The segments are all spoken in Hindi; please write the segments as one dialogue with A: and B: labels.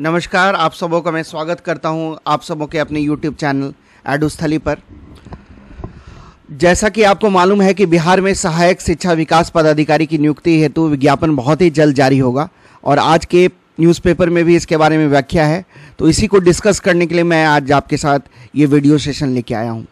A: नमस्कार, आप सबों का मैं स्वागत करता हूं आप सबों के अपने YouTube चैनल एडुस्थली पर। जैसा कि आपको मालूम है कि बिहार में सहायक शिक्षा विकास पदाधिकारी की नियुक्ति हेतु विज्ञापन बहुत ही जल्द जारी होगा और आज के न्यूज़पेपर में भी इसके बारे में व्याख्या है। तो इसी को डिस्कस करने के लिए मैं आज आपके साथ ये वीडियो सेशन लेके आया हूँ।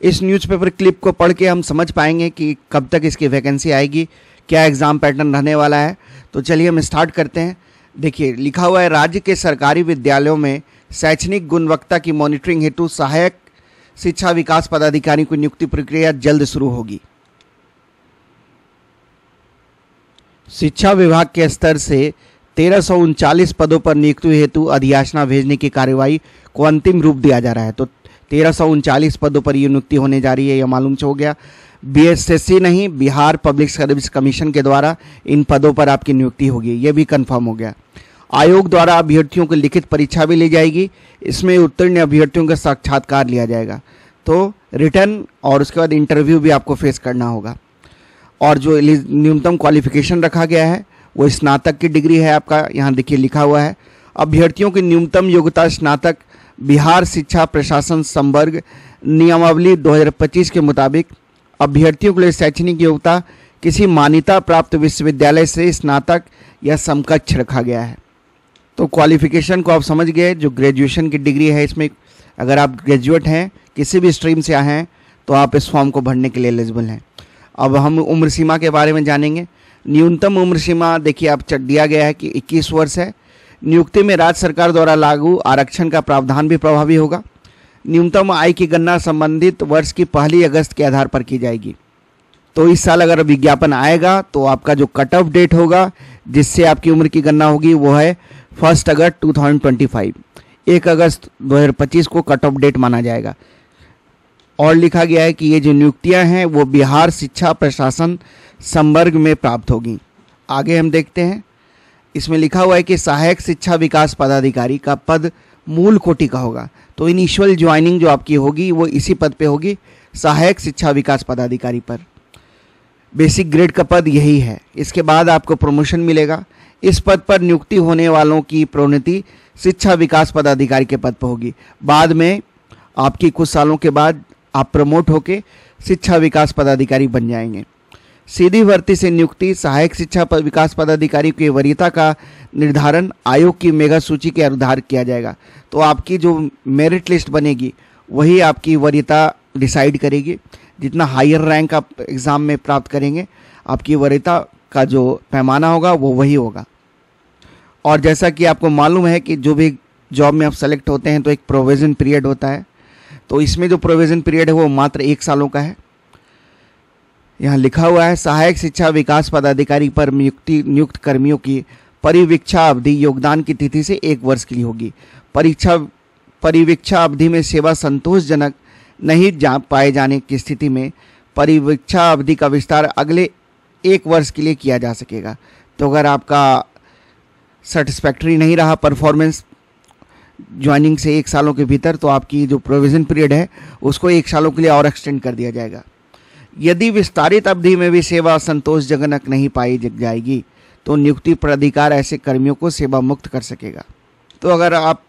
A: इस न्यूज़पेपर क्लिप को पढ़ के हम समझ पाएंगे कि कब तक इसकी वैकेंसी आएगी, क्या एग्ज़ाम पैटर्न रहने वाला है। तो चलिए हम स्टार्ट करते हैं। देखिए, लिखा हुआ है, राज्य के सरकारी विद्यालयों में शैक्षणिक गुणवत्ता की मॉनिटरिंग हेतु सहायक शिक्षा विकास पदाधिकारी की नियुक्ति प्रक्रिया जल्द शुरू होगी। शिक्षा विभाग के स्तर से 1339 पदों पर नियुक्ति हेतु अधियाचना भेजने की कार्यवाही को अंतिम रूप दिया जा रहा है। तो 1339 पदों पर यह नियुक्ति होने जा रही है, यह मालूम हो गया। बीएसएससी नहीं, बिहार पब्लिक सर्विस कमीशन के द्वारा इन पदों पर आपकी नियुक्ति होगी, यह भी कंफर्म हो गया। आयोग द्वारा अभ्यर्थियों को लिखित परीक्षा भी ली जाएगी। इसमें उत्तीर्ण अभ्यर्थियों का साक्षात्कार लिया जाएगा। तो रिटर्न और उसके बाद इंटरव्यू भी आपको फेस करना होगा। और जो न्यूनतम क्वालिफिकेशन रखा गया है वो स्नातक की डिग्री है आपका। यहाँ देखिए लिखा हुआ है, अभ्यर्थियों की न्यूनतम योग्यता स्नातक, बिहार शिक्षा प्रशासन संवर्ग नियमावली 2025 के मुताबिक अभ्यर्थियों के लिए शैक्षणिक योग्यता किसी मान्यता प्राप्त विश्वविद्यालय से स्नातक या समकक्ष रखा गया है। तो क्वालिफिकेशन को आप समझ गए, जो ग्रेजुएशन की डिग्री है इसमें अगर आप ग्रेजुएट हैं, किसी भी स्ट्रीम से आए हैं, तो आप इस फॉर्म को भरने के लिए एलिजिबल हैं। अब हम उम्र सीमा के बारे में जानेंगे। न्यूनतम उम्र सीमा देखिए आप दिया गया है कि 21 वर्ष है। नियुक्ति में राज्य सरकार द्वारा लागू आरक्षण का प्रावधान भी प्रभावी होगा। न्यूनतम आय की गणना संबंधित वर्ष की 1 अगस्त के आधार पर की जाएगी। तो इस साल अगर विज्ञापन आएगा तो आपका जो कट ऑफ डेट होगा जिससे आपकी उम्र की गणना होगी वो है 1 अगस्त 2025। 1 अगस्त 2025 को कट ऑफ डेट माना जाएगा। और लिखा गया है कि ये जो नियुक्तियां हैं वो बिहार शिक्षा प्रशासन संवर्ग में प्राप्त होगी। आगे हम देखते हैं, इसमें लिखा हुआ है कि सहायक शिक्षा विकास पदाधिकारी का पद मूल कोटि का होगा। तो इनिशियल ज्वाइनिंग जो आपकी होगी वो इसी पद पे होगी, सहायक शिक्षा विकास पदाधिकारी पर। बेसिक ग्रेड का पद यही है। इसके बाद आपको प्रमोशन मिलेगा। इस पद पर नियुक्ति होने वालों की प्रोन्नति शिक्षा विकास पदाधिकारी के पद पर होगी। बाद में आपकी कुछ सालों के बाद आप प्रमोट होके शिक्षा विकास पदाधिकारी बन जाएंगे। सीधी भर्ती से नियुक्ति सहायक शिक्षा विकास पदाधिकारी की वरीयता का निर्धारण आयोग की मेगा सूची के आधार किया जाएगा। तो आपकी जो मेरिट लिस्ट बनेगी वही आपकी वरीयता डिसाइड करेगी। जितना हायर रैंक आप एग्ज़ाम में प्राप्त करेंगे, आपकी वरीयता का जो पैमाना होगा वो वही होगा। और जैसा कि आपको मालूम है कि जो भी जॉब में आप सेलेक्ट होते हैं तो एक प्रोविज़न पीरियड होता है। तो इसमें जो प्रोविज़न पीरियड है वो मात्र 1 सालों का है। यहाँ लिखा हुआ है, सहायक शिक्षा विकास पदाधिकारी पर नियुक्त कर्मियों की परिवीक्षा अवधि योगदान की तिथि से 1 वर्ष के लिए होगी। परिवीक्षा अवधि में सेवा संतोषजनक नहीं पाए जाने की स्थिति में परिवीक्षा अवधि का विस्तार अगले 1 वर्ष के लिए किया जा सकेगा। तो अगर आपका सेटिस्फैक्ट्री नहीं रहा परफॉर्मेंस ज्वाइनिंग से 1 सालों के भीतर, तो आपकी जो प्रोविज़न पीरियड है उसको 1 सालों के लिए और एक्सटेंड कर दिया जाएगा। यदि विस्तारित अवधि में भी सेवा संतोषजनक नहीं पाई जाएगी तो नियुक्ति प्राधिकार ऐसे कर्मियों को सेवा मुक्त कर सकेगा। तो अगर आप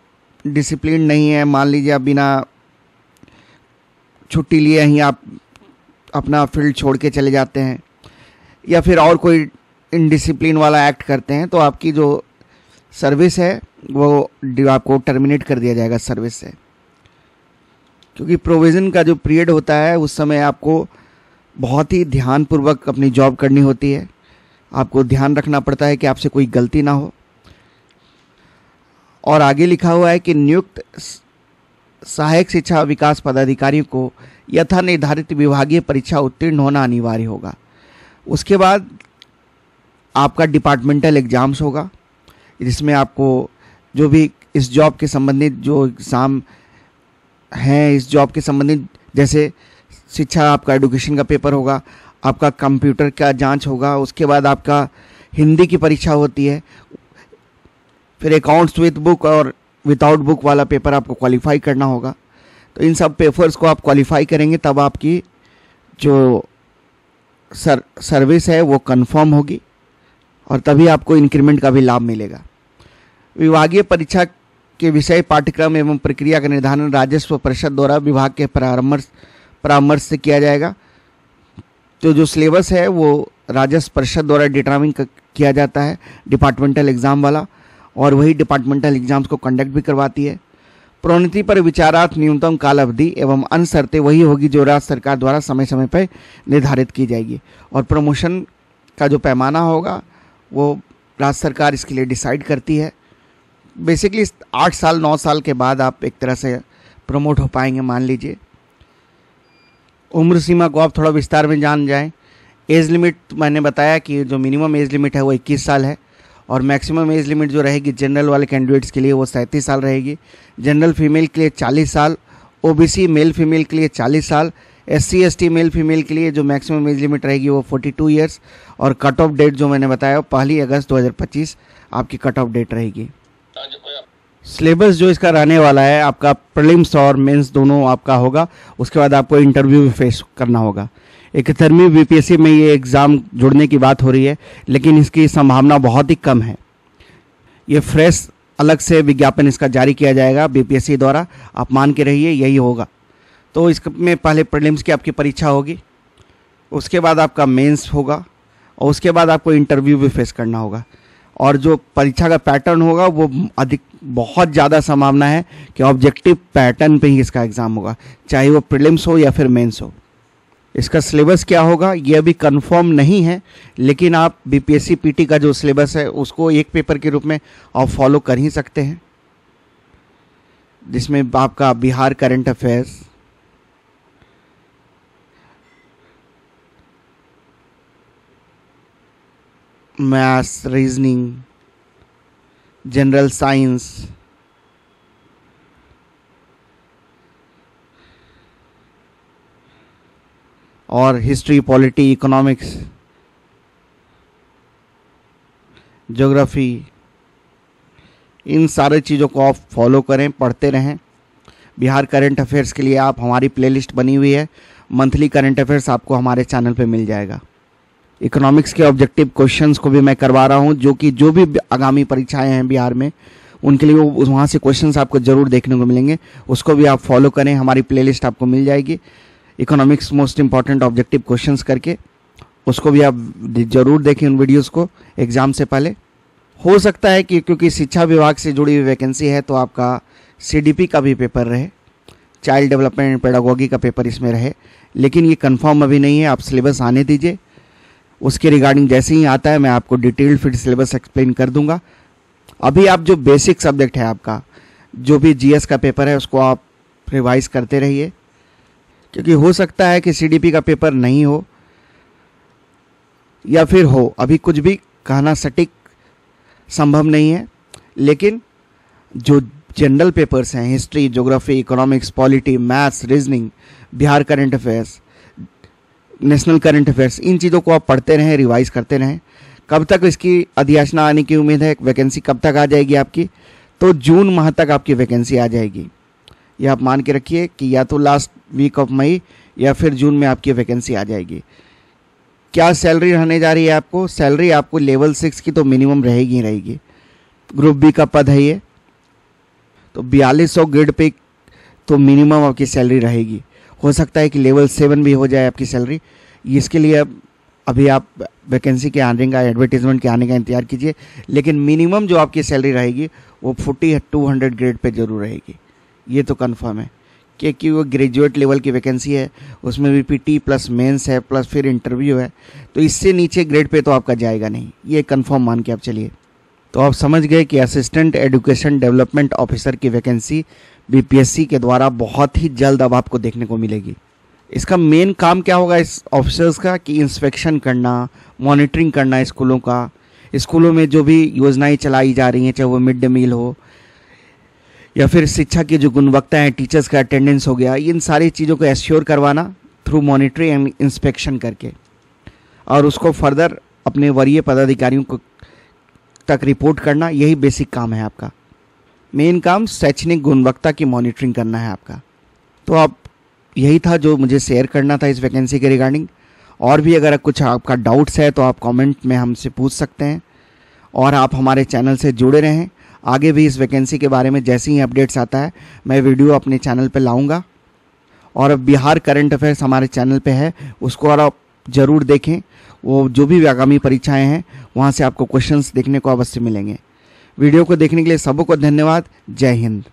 A: डिसिप्लिन नहीं है, मान लीजिए आप बिना छुट्टी लिए ही आप अपना फील्ड छोड़ के चले जाते हैं या फिर और कोई इनडिसिप्लिन वाला एक्ट करते हैं, तो आपकी जो सर्विस है वो आपको टर्मिनेट कर दिया जाएगा सर्विस से। क्योंकि प्रोविज़न का जो पीरियड होता है उस समय आपको बहुत ही ध्यानपूर्वक अपनी जॉब करनी होती है। आपको ध्यान रखना पड़ता है कि आपसे कोई गलती ना हो। और आगे लिखा हुआ है कि नियुक्त सहायक शिक्षा विकास पदाधिकारियों को यथा निर्धारित विभागीय परीक्षा उत्तीर्ण होना अनिवार्य होगा। उसके बाद आपका डिपार्टमेंटल एग्जाम्स होगा, जिसमें आपको जो भी इस जॉब के संबंधित जो एग्ज़ाम हैं, इस जॉब के संबंधित जैसे शिक्षा आपका एडुकेशन का पेपर होगा, आपका कंप्यूटर का जांच होगा, उसके बाद आपका हिंदी की परीक्षा होती है, फिर अकाउंट्स विद बुक और विदाउट बुक वाला पेपर आपको क्वालिफाई करना होगा। तो इन सब पेपर्स को आप क्वालिफाई करेंगे तब आपकी जो सर्विस है वो कंफर्म होगी और तभी आपको इंक्रीमेंट का भी लाभ मिलेगा। विभागीय परीक्षा के विषय, पाठ्यक्रम एवं प्रक्रिया का निर्धारण राजस्व परिषद द्वारा विभाग के परामर्श से किया जाएगा। तो जो सिलेबस है वो राजस्व परिषद द्वारा डिटरमिन किया जाता है, डिपार्टमेंटल एग्जाम वाला, और वही डिपार्टमेंटल एग्जाम्स को कंडक्ट भी करवाती है। प्रोन्नति पर विचारार्थ न्यूनतम काल अवधि एवं अन्य शर्तें वही होगी जो राज्य सरकार द्वारा समय समय पर निर्धारित की जाएगी। और प्रमोशन का जो पैमाना होगा वो राज्य सरकार इसके लिए डिसाइड करती है। बेसिकली 8 साल 9 साल के बाद आप एक तरह से प्रमोट हो पाएंगे, मान लीजिए। उम्र सीमा को आप थोड़ा विस्तार में जान जाएं। एज लिमिट मैंने बताया कि जो मिनिमम एज लिमिट है वो 21 साल है, और मैक्सिमम एज लिमिट जो रहेगी जनरल वाले कैंडिडेट्स के लिए वो 37 साल रहेगी। जनरल फीमेल के लिए 40 साल, ओबीसी मेल फीमेल के लिए 40 साल, SC ST मेल फीमेल के लिए जो मैक्सिमम एज लिमिट रहेगी वो 42 ईयर्स, और कट ऑफ डेट जो मैंने बताया 1 अगस्त 2025 आपकी कट ऑफ डेट रहेगी। सिलेबस जो इसका रहने वाला है आपका प्रीलिम्स और मेंस दोनों आपका होगा। उसके बाद आपको इंटरव्यू भी फेस करना होगा। 71वीं बीपीएससी में ये एग्ज़ाम जुड़ने की बात हो रही है, लेकिन इसकी संभावना बहुत ही कम है। ये फ्रेश अलग से विज्ञापन इसका जारी किया जाएगा बीपीएससी द्वारा, आप मान के रहिए यही होगा। तो इसमें पहले प्रीलिम्स की आपकी परीक्षा होगी, उसके बाद आपका मेंस होगा, और उसके बाद आपको इंटरव्यू भी फेस करना होगा। और जो परीक्षा का पैटर्न होगा वो बहुत ज़्यादा संभावना है कि ऑब्जेक्टिव पैटर्न पे ही इसका एग्ज़ाम होगा, चाहे वो प्रीलिम्स हो या फिर मेंस हो। इसका सिलेबस क्या होगा ये अभी कंफर्म नहीं है, लेकिन आप बीपीएससी पीटी का जो सिलेबस है उसको एक पेपर के रूप में आप फॉलो कर ही सकते हैं, जिसमें आपका Bihar current affairs, maths, reasoning, general science, और हिस्ट्री, पॉलिटी, इकोनॉमिक्स, ज्योग्राफी, इन सारे चीज़ों को आप फॉलो करें, पढ़ते रहें। बिहार करंट अफेयर्स के लिए आप हमारी प्लेलिस्ट बनी हुई है, मंथली करंट अफेयर्स आपको हमारे चैनल पे मिल जाएगा। इकोनॉमिक्स के ऑब्जेक्टिव क्वेश्चंस को भी मैं करवा रहा हूं, जो भी आगामी परीक्षाएं हैं बिहार में उनके लिए वहाँ से क्वेश्चंस आपको ज़रूर देखने को मिलेंगे। उसको भी आप फॉलो करें, हमारी प्लेलिस्ट आपको मिल जाएगी economics most important objective questions करके। उसको भी आप ज़रूर देखें उन वीडियोस को एग्ज़ाम से पहले। हो सकता है कि क्योंकि शिक्षा विभाग से जुड़ी हुई वैकेंसी है तो आपका CDP का भी पेपर रहे, चाइल्ड डेवलपमेंट एंड पेडागोगी का पेपर इसमें रहे, लेकिन ये कंफर्म अभी नहीं है। आप सिलेबस आने दीजिए, उसके रिगार्डिंग जैसे ही आता है मैं आपको डिटेल्ड फिर सिलेबस एक्सप्लेन कर दूंगा। अभी आप जो बेसिक सब्जेक्ट है आपका, जो भी GS का पेपर है उसको आप रिवाइज करते रहिए, क्योंकि हो सकता है कि CDP का पेपर नहीं हो या फिर हो, अभी कुछ भी कहना सटीक संभव नहीं है। लेकिन जो जनरल पेपर्स हैं, history, geography, economics, polity, maths, reasoning, Bihar current affairs, national current affairs, इन चीज़ों को आप पढ़ते रहें, रिवाइज करते रहें। कब तक इसकी अधियाचना आने की उम्मीद है, वैकेंसी कब तक आ जाएगी आपकी? तो जून माह तक आपकी वैकेंसी आ जाएगी। यह आप मान के रखिए कि या तो लास्ट वीक ऑफ मई या फिर जून में आपकी वैकेंसी आ जाएगी। क्या सैलरी रहने जा रही है आपको? सैलरी आपको लेवल 6 की तो मिनिमम रहेगी ही रहेगी। ग्रुप बी का पद है ये, तो 4200 ग्रेड पे तो मिनिमम आपकी सैलरी रहेगी। हो सकता है कि लेवल 7 भी हो जाए आपकी सैलरी। इसके लिए अभी आप वैकेंसी के आने का, एडवर्टीजमेंट के आने का इंतजार कीजिए, लेकिन मिनिमम जो आपकी सैलरी रहेगी वो 4200 ग्रेड पे जरूर रहेगी। ये तो कंफर्म है, क्योंकि वो ग्रेजुएट लेवल की वैकेंसी है, उसमें भी PT प्लस मेंस है प्लस फिर इंटरव्यू है, तो इससे नीचे ग्रेड पे तो आपका जाएगा नहीं, ये कंफर्म मान के आप चलिए। तो आप समझ गए कि असिस्टेंट एजुकेशन डेवलपमेंट ऑफिसर की वैकेंसी BPSC के द्वारा बहुत ही जल्द अब आपको देखने को मिलेगी। इसका मेन काम क्या होगा इस ऑफिसर्स का कि इंस्पेक्शन करना, मॉनिटरिंग करना स्कूलों का, स्कूलों में जो भी योजनाएं चलाई जा रही हैं, चाहे वो मिड डे मील हो या फिर शिक्षा की जो गुणवत्ता है, टीचर्स का अटेंडेंस हो गया, इन सारी चीज़ों को एश्योर करवाना थ्रू मॉनिटरिंग एंड इंस्पेक्शन करके, और उसको फर्दर अपने वरीय पदाधिकारियों को तक रिपोर्ट करना। यही बेसिक काम है आपका। मेन काम शैक्षणिक गुणवत्ता की मॉनिटरिंग करना है आपका। तो आप यही था जो मुझे शेयर करना था इस वैकेंसी के रिगार्डिंग। और भी अगर कुछ आपका डाउट्स है तो आप कमेंट में हमसे पूछ सकते हैं, और आप हमारे चैनल से जुड़े रहें। आगे भी इस वैकेंसी के बारे में जैसे ही अपडेट्स आता है मैं वीडियो अपने चैनल पे लाऊंगा। और अब बिहार करंट अफेयर्स हमारे चैनल पे है, उसको और आप ज़रूर देखें। वो जो भी आगामी परीक्षाएं हैं वहाँ से आपको क्वेश्चंस देखने को अवश्य मिलेंगे। वीडियो को देखने के लिए सबको धन्यवाद। जय हिंद।